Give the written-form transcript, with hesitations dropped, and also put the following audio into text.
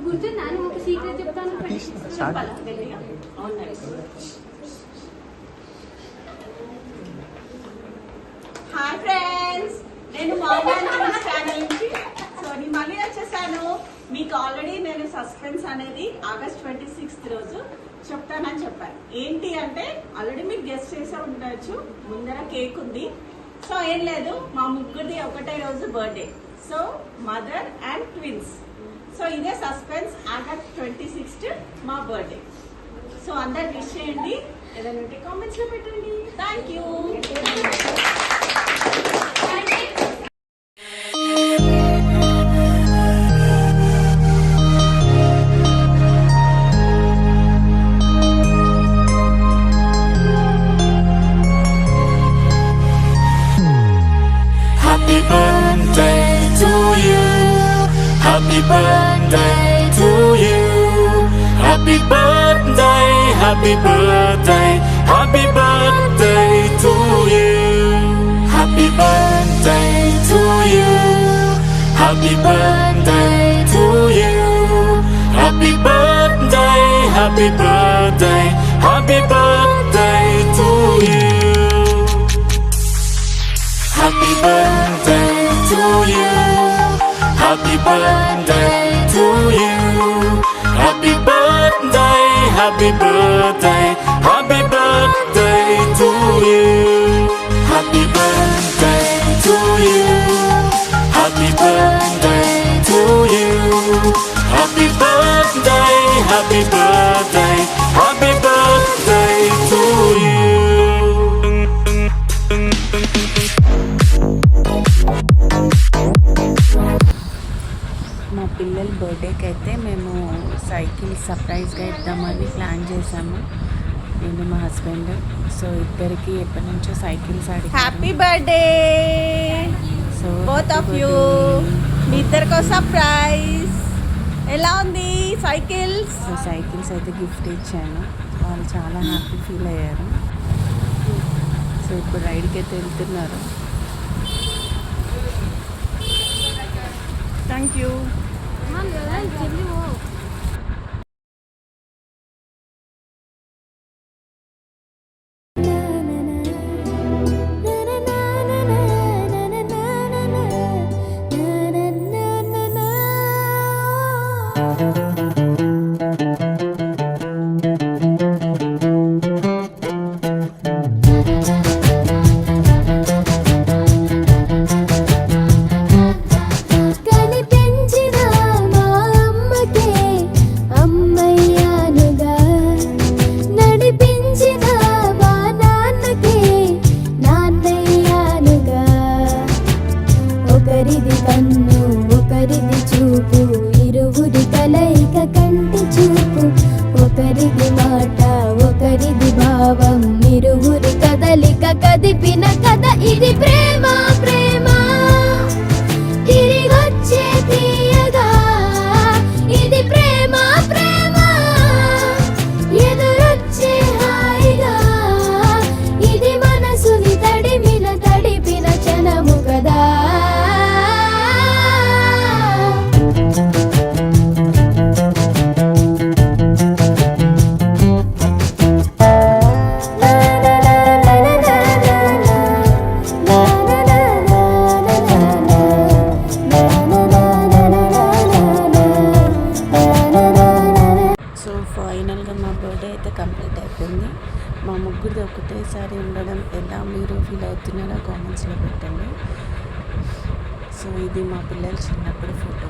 కూర్చొని నేను ఒక సీక్రెట్ చెప్తాను. హాయ్ ఫ్రెండ్స్, నేను మౌనా ఛానల్ నుంచి సోని మళ్ళీ వచ్చేసాను. మీకు ఆల్రెడీ నేను సస్పెన్స్ అనేది ఆగస్ట్ 26 రోజు చెప్తానని చెప్పాను. ఏంటి అంటే ఆల్రెడీ మీకు గెస్ట్ చేసే ఉండొచ్చు, ముందర కేక్ ఉంది. సో ఏం లేదు, మా ముగ్గురిది ఒకటే రోజు birthday. So mother and twins. So ఇదే సస్పెన్స్. ఆగస్ట్ 26 మా బర్త్డే. సో అందరు విష్ చేయండి, ఏదైనా ఉంటే కామెంట్స్ లో పెట్టండి. Thank you. Happy birthday to you. Happy birthday to you. Happy birthday, happy birthday, happy birthday to you. Happy birthday to you. Happy birthday to you. Happy birthday, happy birthday, happy birthday to you. Happy birthday to you. Happy birthday to you. Happy birthday, happy birthday, happy birthday to you. Happy birthday to you. Happy birthday to you. Happy birthday, happy birthday, happy birthday to you. మా పిల్లల బర్త్డేకి అయితే మేము cycle సర్ప్రైజ్గా ఇద్దామని plan చేసాము, నేను మా husband. So ఇద్దరికి ఎప్పటి నుంచో cycles happy birthday so both of you. మీ ఇద్దరికో సర్ప్రైజ్. ఎలా ఉంది సైకిల్స్? సో సైకిల్స్ అయితే గిఫ్ట్ ఇచ్చాను, వాళ్ళు చాలా హ్యాపీ ఫీల్ అయ్యారు. సో ఇప్పుడు రైడ్కి అయితే వెళ్తున్నారు. Thank you. ఇరువురి కదలిక కదిపిన కథ ఇది. ప్రేమ ప్రేమ తిరిగొచ్చే తీయగా, ఇది ప్రేమ ప్రేమ ఎదురొచ్చే హాయిగా, ఇది మనసుని తడిపిన క్షణము కదా. ఫైనల్గా మా బర్త్డే అయితే కంప్లీట్ అయిపోయింది. మా ముగ్గురిది ఒకటేసారి ఉండడం ఎలా మీరు ఫీల్ అవుతున్నారో కామెంట్స్లో పెట్టండి. సో ఇది మా పిల్లలు చిన్నప్పుడు ఫోటో.